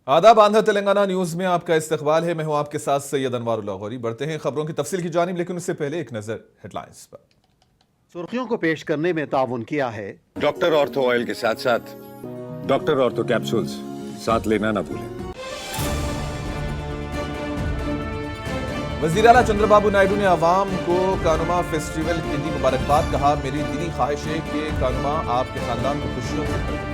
आदाब आंध्र तेलंगाना न्यूज में आपका इस्तकबाल है। मैं हूं आपके साथ सैयद अनवारुल्लाह गौरी। बढ़ते हैं खबरों की तफसील की जानिब, लेकिन उससे पहले एक नजर हेडलाइंस पर। सुर्खियों को पेश करने में ताउन किया है डॉक्टर ऑर्थो ऑयल के साथ साथ डॉक्टर ऑर्थो कैप्सूल्स साथ लेना ना भूलें। वजीर आला चंद्रबाबू नायडू ने अवाम को कानुमा फेस्टिवल की दी मुबारकबाद। कहा, मेरी दिली ख्वाहिश है कि कानुमा आपके खानदान को खुशियों से भरे।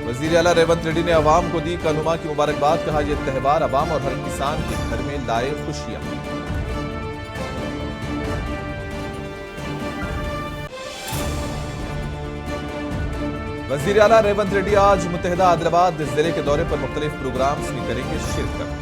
वजीर आला रेवंत रेड्डी ने अवाम को दी कानुमा की मुबारकबाद। कहा, यह त्यौहार अवाम और हर किसान के घर में लाए खुशियां। वजीर आला रेवंत रेड्डी आज मुत्तहिदा आदिलाबाद जिले के दौरे पर मुख्तलिफ प्रोग्राम्स में करेंगे शिरकत।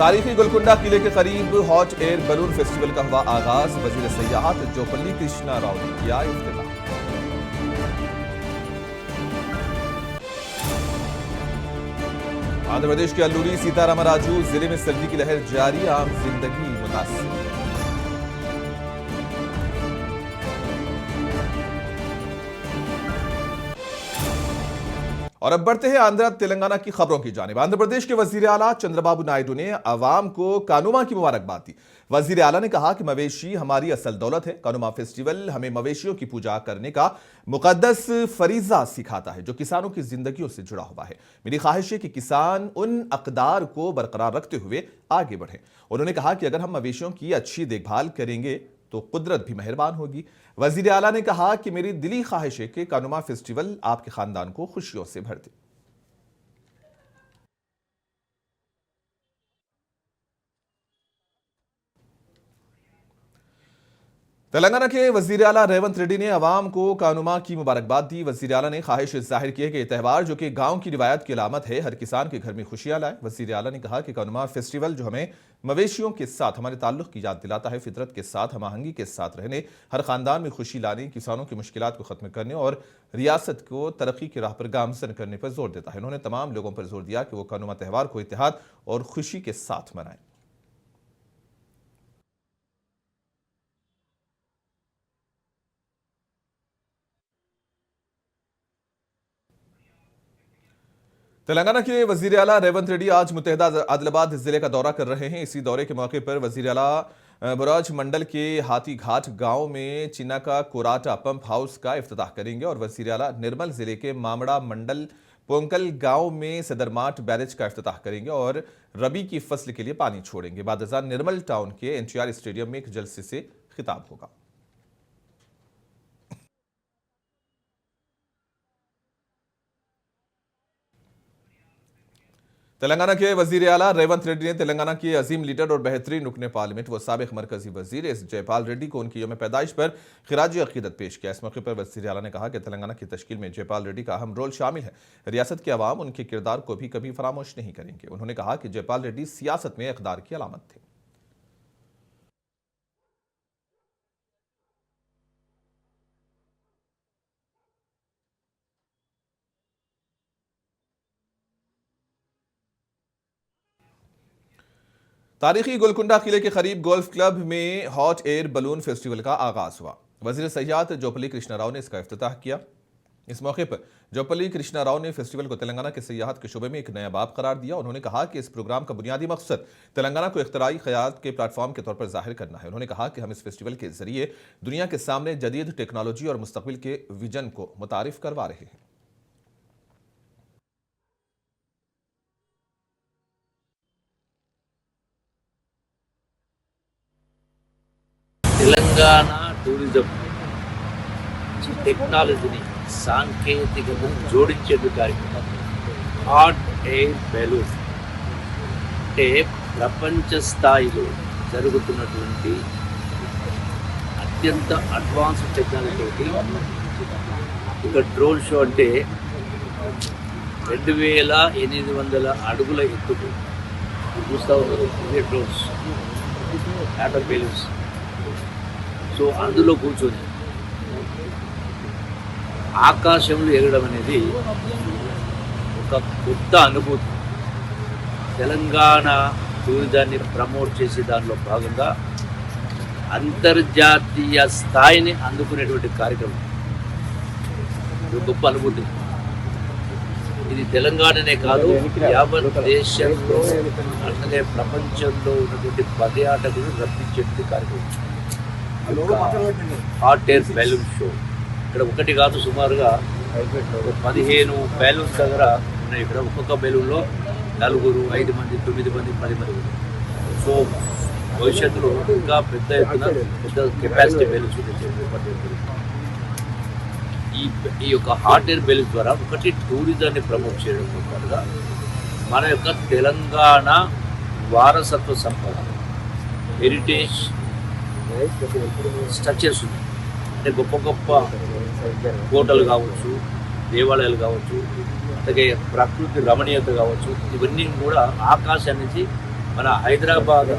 तारीखी गोलकुंडा किले के करीब हॉट एयर बलून फेस्टिवल का हुआ आगाज। वजीर सयाहत जोपल्ली कृष्णा राव ने किया इफ्तिताह। आंध्र प्रदेश के अल्लूरी सीतारामराजू जिले में सर्दी की लहर जारी। आम जिंदगी मुतासिर। और अब बढ़ते हैं आंध्र तेलंगाना की खबरों की जानिब। आंध्र प्रदेश के वजीर आला चंद्रबाबू नायडू ने अवाम को कानुमा की मुबारकबाद दी। वजीर आला ने कहा कि मवेशी हमारी असल दौलत है। कानुमा फेस्टिवल हमें मवेशियों की पूजा करने का मुकद्दस फरीजा सिखाता है जो किसानों की जिंदगियों से जुड़ा हुआ है। मेरी ख्वाहिश है कि किसान उन अकदार को बरकरार रखते हुए आगे बढ़ें। उन्होंने कहा कि अगर हम मवेशियों की अच्छी देखभाल करेंगे तो कुदरत भी मेहरबान होगी। वजीर आला ने कहा कि मेरी दिली ख्वाहिश है कि कानुमा फेस्टिवल आपके खानदान को खुशियों से भर दे। तेलंगाना के वजीर आला रेवंत रेड्डी ने अवाम को कानुमा की मुबारकबाद दी। वजीर आला ने ख्वाहिश जाहिर की है कि यह त्यौहार जो कि गांव की रिवायत की अलामत है, हर किसान के घर में खुशियां लाए। वजीर आला ने कहा कि कानुमा फेस्टिवल जो हमें मवेशियों के साथ हमारे ताल्लुक की याद दिलाता है, फितरत के साथ हमाहंगी के साथ रहने, हर खानदान में खुशी लाने, किसानों की मुश्किलात को खत्म करने और रियासत को तरक्की की राह पर गामजन करने पर जोर देता है। उन्होंने तमाम लोगों पर जोर दिया कि वो कानुमा त्यौहार को इत्तेहाद और खुशी के साथ मनाएं। तेलंगाना के वजीर आला रेवंत रेड्डी आज मुत्तहिदा आदिलाबाद जिले का दौरा कर रहे हैं। इसी दौरे के मौके पर वजीर आला बुराज मंडल के हाथी घाट गांव में चिनाका कोराटा पंप हाउस का इफ्तिताह करेंगे और वजीर आला निर्मल जिले के मामड़ा मंडल पोंकल गांव में सदरमाट बैरेज का इफ्तिताह करेंगे और रबी की फसल के लिए पानी छोड़ेंगे। बाद अज़ान निर्मल टाउन के एनटीआर स्टेडियम में एक जलसे से खिताब होगा। तेलंगाना के वजीर आला रेवंत रेड्डी ने तेलंगाना के अजीम लीडर और बेहतरीन रुकने पार्लियामेंट व साबिक मरकजी वजीर एस जयपाल रेड्डी को उनकी यौम पैदाइश पर खिराज अकीदत पेश किया। इस मौके पर वजीर आला ने कहा कि तेलंगाना की तश्कील में जयपाल रेड्डी का अहम रोल शामिल है। रियासत के अवाम उनके किरदार को भी कभी फरामोश नहीं करेंगे। उन्होंने कहा कि जयपाल रेड्डी सियासत में इक़दार की अलामत थे। तारीखी गोलकुंडा किले के करीब गोल्फ क्लब में हॉट एयर बलून फेस्टिवल का आगाज हुआ। वजीर सयाहत जोपल्ली कृष्णा राव ने इसका इफ्तिताह किया। इस मौके पर जोपल्ली कृष्णा राव ने फेस्टिवल को तेलंगाना के सयाहत के शोबे में एक नया बाब करार दिया। उन्होंने कहा कि इस प्रोग्राम का बुनियादी मकसद तेलंगाना को इख्तिराई ख्याल के प्लेटफॉर्म के तौर पर जाहिर करना है। उन्होंने कहा कि हम इस फेस्टिवल के जरिए दुनिया के सामने जदीद टेक्नोलॉजी और मुस्तकबिल के विजन को मुतारिफ करवा रहे हैं। తెలంగాణ టూరిజం టెక్నాలజీని సాంకేతికతను జోడించేందుకు కార్యక్రమం హాట్ ఎయిర్ బెలూన్ అంటే ప్రపంచ స్థాయిలో జరుగుతున్నటువంటి అత్యంత అడ్వాన్స్డ్ టెక్నాలజీ. ఇక డ్రోన్ షో అంటే 2800 అడుగుల ఎత్తుకు చూస్తూ ఉన్నారు. ఇదే డ్రోన్స్ హాట్ బెలూన్స్. సో అందులో కూర్చొని ఆకాశంలో ఎగరడం అనేది ఒక కొత్త అనుభూతి. తెలంగాణ టూరిజాన్ని ప్రమోట్ చేసే దానిలో భాగంగా అంతర్జాతీయ స్థాయిని అందుకునేటువంటి కార్యక్రమం. ఇది గొప్ప అనుభూతి. ఇది తెలంగాణనే కాదు, యావత్ దేశంలో అట్లనే ప్రపంచంలో ఉన్నటువంటి పర్యాటకులు రప్పించేటువంటి కార్యక్రమం. హాట్ ఎయిర్ బెలూన్ షో ఇక్కడ ఒకటి కాదు, సుమారుగా 15 బెలూన్స్ దగ్గర ఉన్నాయి. ఇక్కడ ఒక్కొక్క బెలూన్లో 4, 5 మంది, 9 మంది, 10 మంది. సో భవిష్యత్తులో ఇంకా పెద్ద ఎత్తున పెద్ద కెపాసిటీ బెలూన్స్ ఈ యొక్క హాట్ ఎయిర్ బెలూన్స్ ద్వారా ఒకటి టూరిజాన్ని ప్రమోట్ చేయడంతో పాటుగా మన యొక్క తెలంగాణ వారసత్వ సంపద, హెరిటేజ్ స్ట్రక్చర్స్ ఉన్నాయి. అంటే గొప్ప గొప్ప కోటలు కావచ్చు, దేవాలయాలు కావచ్చు, అలాగే ప్రకృతి రమణీయత కావచ్చు, ఇవన్నీ కూడా ఆకాశం నుంచి మన హైదరాబాద్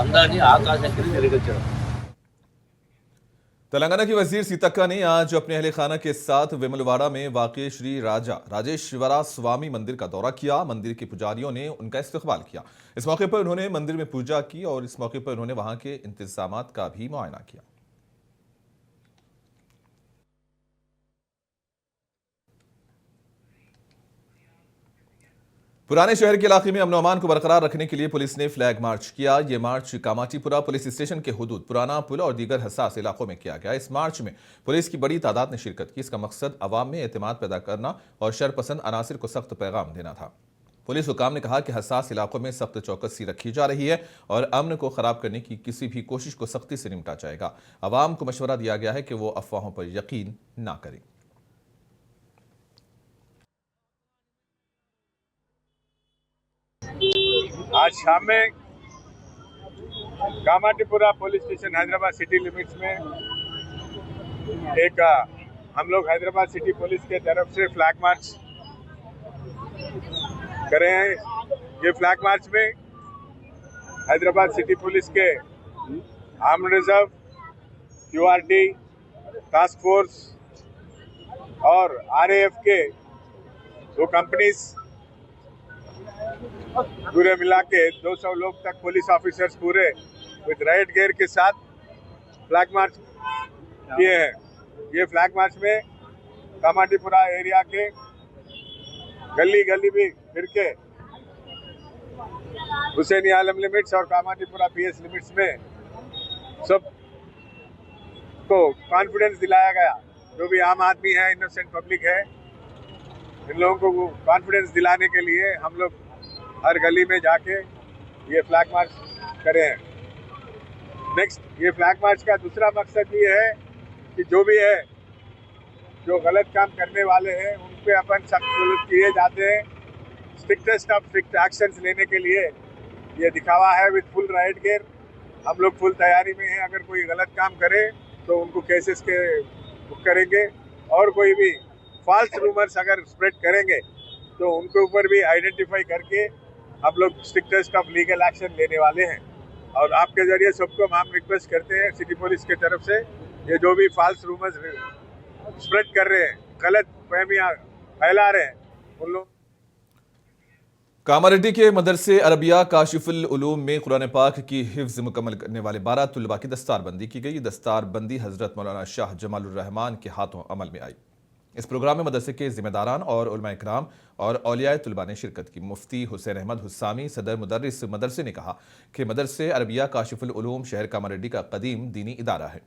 అందాన్ని ఆకాశం కింద మెరుగుపరచడం. तेलंगाना की वजीर सीतक्का ने आज अपने अहले खाना के साथ विमलवाड़ा में वाक़ श्री राजा राजेश्वरा स्वामी मंदिर का दौरा किया। मंदिर के पुजारियों ने उनका इस्तकबाल किया। इस मौके पर उन्होंने मंदिर में पूजा की और इस मौके पर उन्होंने वहां के इंतजामात का भी मुआयना किया। पुराने शहर के इलाके में अमन अमान को बरकरार रखने के लिए पुलिस ने फ्लैग मार्च किया। ये मार्च कामाटीपुरा पुलिस स्टेशन के हुदूद, पुराना पुल और दीगर हसास इलाकों में किया गया। इस मार्च में पुलिस की बड़ी तादाद ने शिरकत की। इसका मकसद अवाम में एतमाद पैदा करना और शरपसंद अनासिर को सख्त पैगाम देना था। पुलिस हुकाम ने कहा कि हसास इलाकों में सख्त चौकसी रखी जा रही है और अमन को खराब करने की किसी भी कोशिश को सख्ती से निपटा जाएगा। अवाम को मशवरा दिया गया है कि वो अफवाहों पर यकीन ना करें। आज शाम में Kamatipura police station Hyderabad city limits में एक हम लोग हैदराबाद सिटी पुलिस के तरफ से फ्लैग मार्च कर रहे हैं। ये फ्लैग मार्च में हैदराबाद सिटी पुलिस के armed reserve, QRT, task force और आरएएफ के 2 कंपनीज पूरे मिला के 200 लोग तक पुलिस ऑफिसर्स पूरे विद राइट गियर के साथ फ्लैग मार्च किए हैं। ये फ्लैग मार्च में कामाटीपुरा एरिया के गली गली भी फिर के हुसैनी आलम लिमिट्स और कामाटीपुरा पीएस लिमिट्स में सब को कॉन्फिडेंस दिलाया गया। जो भी आम आदमी है, इनोसेंट पब्लिक है, इन लोगों को कॉन्फिडेंस दिलाने के लिए हम लोग हर गली में जाके ये फ्लैग मार्च करे हैं। नेक्स्ट, ये फ्लैग मार्च का दूसरा मकसद ये है कि जो भी है, जो गलत काम करने वाले हैं, उन पे अपन सख्त सख्त किए जाते हैं। स्ट्रिक्टेस्ट ऑफ स्ट्रिक्ट एक्शंस लेने के लिए ये दिखावा है विद फुल राइट गियर। हम लोग फुल तैयारी में हैं। अगर कोई गलत काम करे तो उनको केसेस के बुक करेंगे और कोई भी फॉल्स रूमर्स अगर स्प्रेड करेंगे तो उनके ऊपर भी आइडेंटिफाई करके हम लोग स्ट्रिक्टेस्ट ऑफ लीगल एक्शन लेने वाले हैं। और आपके जरिए सबको हम रिक्वेस्ट करते हैं सिटी पुलिस के तरफ से, ये जो भी फॉल्स रूमर्स स्प्रेड कर रहे हैं, गलत फहमियाँ फैला रहे हैं, उन लोग कामारेड्डी के मदरसे अरबिया काशिफुल उलूम में कुरान पाक की हिफ्ज़ मुकम्मल करने वाले 12 तुलबा की दस्तारबंदी की गई। दस्तारबंदी हज़रत मौलाना शाह जमालुर रहमान के हाथों अमल में आई। इस प्रोग्राम में मदरसे के जिम्मेदारान और उलमा इकराम और औलियाए तुलबा ने शिरकत की। मुफ्ती हुसैन अहमद हुस्सामी सदर मुदर्रिस मदरसे ने कहा कि मदरसे अरबिया काशिफुल उलूम शहर कामारेड्डी का कदीम दीनी इदारा है।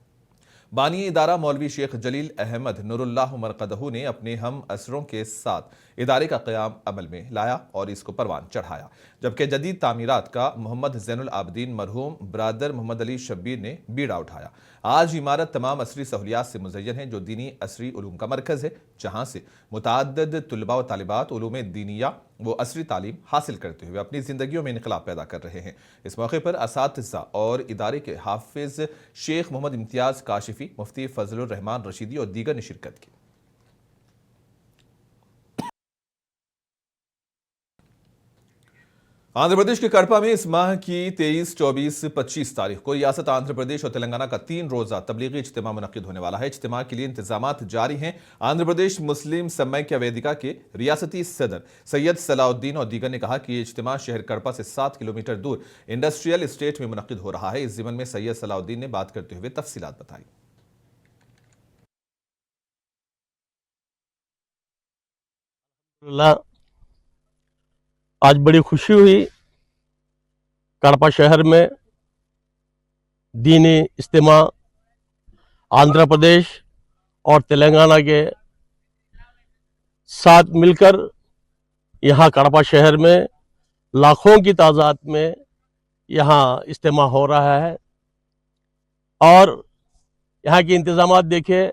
बानी इदारा मौलवी शेख जलील अहमद नूरुल्लाह मरकदहू ने अपने हम असरों के साथ इदारे का क़याम अमल में लाया और इसको परवान चढ़ाया, जबकि जदीद तामीरात का मोहम्मद ज़ैनुल आबदीन मरहूम ब्रादर मोहम्मद अली शब्बीर ने बीड़ा उठाया। आज इमारत तमाम असरी सहूलियात से मुज़य्यन है, जो दीनी असरी उलूम का मरकज़ है, जहाँ से मुतअद्दिद तुलबा व तालिबात उलूम दीनिया वो असरी तालीम हासिल करते हुए अपनी ज़िंदगियों में इनकलाब पैदा कर रहे हैं। इस मौके पर असातिज़ा और इदारे के हाफिज़ शेख मोहम्मद इम्तियाज़ काशिफी, मुफ्ती फजलुर रहमान रशीदी और दीगर ने शिरकत की। आंध्र प्रदेश के कड़पा में इस माह की 23, 24, 25 तारीख को रियासत आंध्र प्रदेश और तेलंगाना का 3 रोजा तबलीगी इज्तिमा मुनक्किद होने वाला है। इज्तिमा के लिए इंतजामात जारी हैं। आंध्र प्रदेश मुस्लिम समैक्य वेदिका के रियासती सदर सैयद सलाउद्दीन और दीगर ने कहा कि ये इज्तिमा शहर कड़पा से 7 किलोमीटर दूर इंडस्ट्रियल एस्टेट में मुनक्किद हो रहा है। इस जिमन में सैयद सलाउद्दीन ने बात करते हुए तफसीलात बताई। आज बड़ी खुशी हुई कड़पा शहर में दीनी इज्तिमा आंध्र प्रदेश और तेलंगाना के साथ मिलकर यहाँ कड़पा शहर में लाखों की तादाद में यहाँ इज्तिमा हो रहा है। और यहाँ के इंतजामात देखे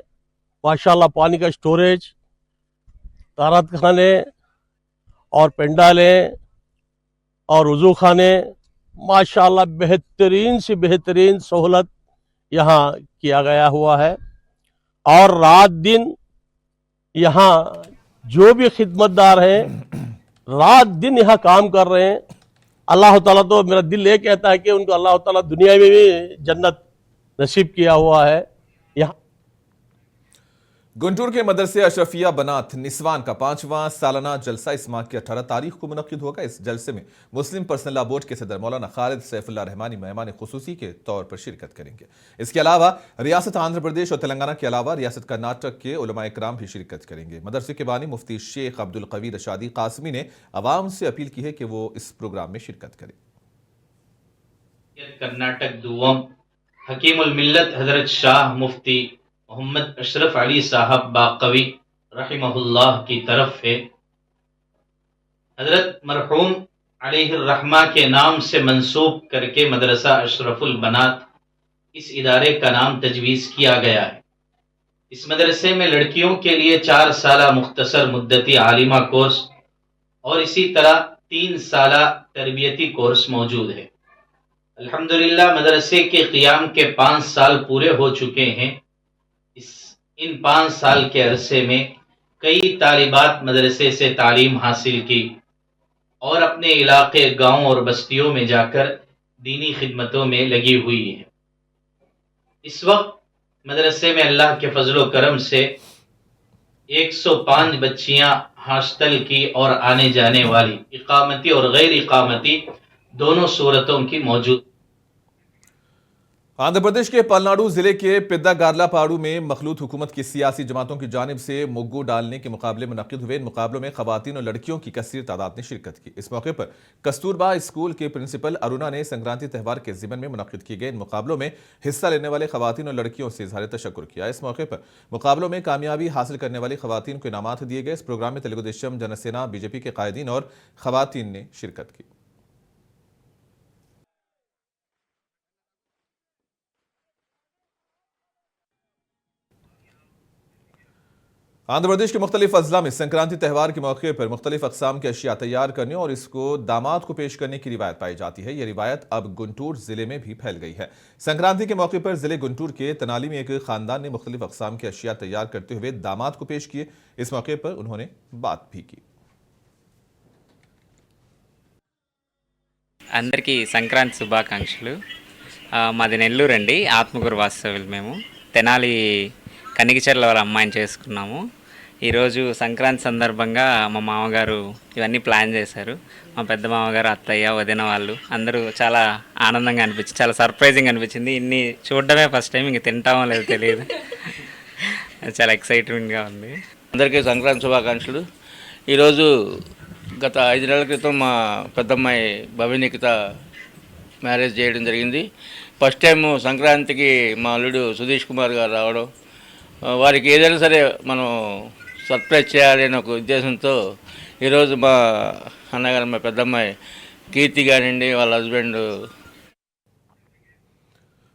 माशाल्लाह, पानी का स्टोरेज, तारात खाने और पंडालें और वजू खाने, माशाल्लाह बेहतरीन से बेहतरीन सहूलत यहाँ किया गया हुआ है। और रात दिन यहाँ जो भी खिदमतदार हैं रात दिन यहाँ काम कर रहे हैं। अल्लाह ताला, तो मेरा दिल ये कहता है कि उनको अल्लाह ताला दुनिया में भी जन्नत नसीब किया हुआ है। यहाँ गुंटूर के मदरसे अशरफिया बनात निस्वान का 5वां सालाना जलसा इस माह की 18 तारीख को मुनक्किद होगा। इस जलसे में मुस्लिम पर्सनल लॉ बोर्ड के सदर मौलाना खालिद सैफुल्लाह रहमानी मेहमान खुसूसी के तौर पर शिरकत करेंगे। इसके अलावा रियासत आंध्र प्रदेश और तेलंगाना के अलावा रियासत कर्नाटक के उलमा इकराम भी शिरकत करेंगे। मदरसे के बानी मुफ्ती शेख अब्दुल कवी रशादी कासमी ने अवाम से अपील की है कि वो इस प्रोग्राम में शिरकत करें। कर्नाटक दुवम हकीमुल मिल्लत हजरत शाह मुफ्ती मोहम्मद अशरफ अली साहब बाकवी रहिमहुल्लाह की तरफ से हजरत मरहूम अलैहिर्रहमा के नाम से मंसूब करके मदरसा अशरफुल बनात इस इदारे का नाम तजवीज़ किया गया है। इस मदरसे में लड़कियों के लिए 4 साला मुख्तसर मुद्दती आलिमा कोर्स और इसी तरह 3 साला तरबियती कोर्स मौजूद है। अल्हम्दुलिल्लाह मदरसे के क़ियाम के 5 साल पूरे हो चुके हैं। इन 5 साल के अरसे में कई तालिबात मदरसे से तालीम हासिल की और अपने इलाके, गांव और बस्तियों में जाकर दीनी खिदमतों में लगी हुई है। इस वक्त मदरसे में अल्लाह के फजलो करम से 105 बच्चियां हॉस्टल की और आने जाने वाली इकामती और गैर इकामती दोनों सूरतों की मौजूद। आंध्र प्रदेश के पलनाडु जिले के पिद्दागार्लापाडू में मखलूत हुकूमत की सियासी जमातों की जानिब से मुग्गू डालने के मुकाबले मुनक्किद हुए। इन मुकाबलों में खवातीन और लड़कियों की कसीर तादाद ने शिरकत की। इस मौके पर कस्तूरबा स्कूल के प्रिंसिपल अरुणा ने संक्रांति त्यौहार के ज़िमन में मुनक्किद किए गए इन मुकाबलों में हिस्सा लेने वाले खवातीन और लड़कियों से इज़हार तशक्कुर किया। इस मौके पर मुकाबलों में कामयाबी हासिल करने वाली खवातीन को इनामात दिए गए। इस प्रोग्राम में तेलुगु देशम, जनसेना, बीजेपी के कायदीन और खवातीन ने शिरकत की। आंध्र प्रदेश के मुख्तलिफ अजला में संक्रांति त्यौहार के मौके पर मुख्तलिफ अकसाम की अशिया तैयार करने और इसको दामाद को पेश करने की रिवायत पाई जाती है। यह रिवायत अब गुंटूर जिले में भी फैल गई है। संक्रांति के मौके पर जिले गुंटूर के तनाली में एक खानदान ने मुख्तलिफ अकसाम की अशिया तैयार करते हुए दामाद को पेश किए। इस मौके पर उन्होंने बात भी की। అందరికీ సంక్రాంతి శుభాకాంక్షలు। మాది నెల్లూరు అండి, ఆత్మకూరు వాస్తవ్యులు మేము తెనాలి కనిగిచెర్ల వాళ్ళ అమ్మాయిని చేసుకున్నాము। ఈరోజు సంక్రాంతి సందర్భంగా మా మామగారు ఇవన్నీ ప్లాన్ చేశారు। మా పెద్ద మామగారు, అత్తయ్య, వదిన వాళ్ళు అందరూ చాలా ఆనందంగా అనిపించింది, చాలా సర్ప్రైజింగ్ అనిపించింది। ఇన్ని చూడడమే ఫస్ట్ టైం, ఇంక తింటామో లేదో తెలియదు, చాలా ఎక్సైట్మెంట్గా ఉంది। అందరికీ సంక్రాంతి శుభాకాంక్షలు। ఈరోజు గత 5 నెలల క్రితం మా పెద్దమ్మాయి భవినికిత మ్యారేజ్ చేయడం జరిగింది। ఫస్ట్ టైం సంక్రాంతికి మా అల్లుడు సుధీష్ కుమార్ గారు రావడం, వారికి ఏదైనా సరే మనం సర్ప్రైజ్ చేయాలి అనే ఒక ఉద్దేశంతో ఈరోజు మా అన్నగారు, మా పెద్దమ్మాయి కీర్తి గారండి, వాళ్ళ హస్బెండ్।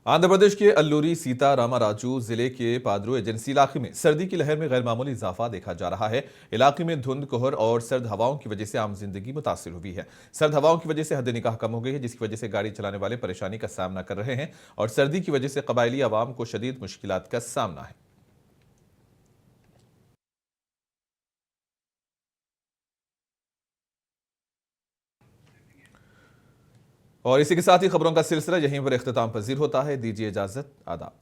आंध्र प्रदेश के अल्लूरी सीता रामाराजू जिले के पादरू एजेंसी इलाके में सर्दी की लहर में गैर मामूली इजाफा देखा जा रहा है। इलाके में धुंध, कोहर और सर्द हवाओं की वजह से आम जिंदगी मुतासिर हुई है। सर्द हवाओं की वजह से हद निगाह कम हो गई है, जिसकी वजह से गाड़ी चलाने वाले परेशानी का सामना कर रहे हैं और सर्दी की वजह से कबायली आवाम को शदीद मुश्किलात का सामना है। और इसी के साथ ही खबरों का सिलसिला यहीं पर इख्तिताम पजीर होता है। दीजिए इजाजत, आदाब।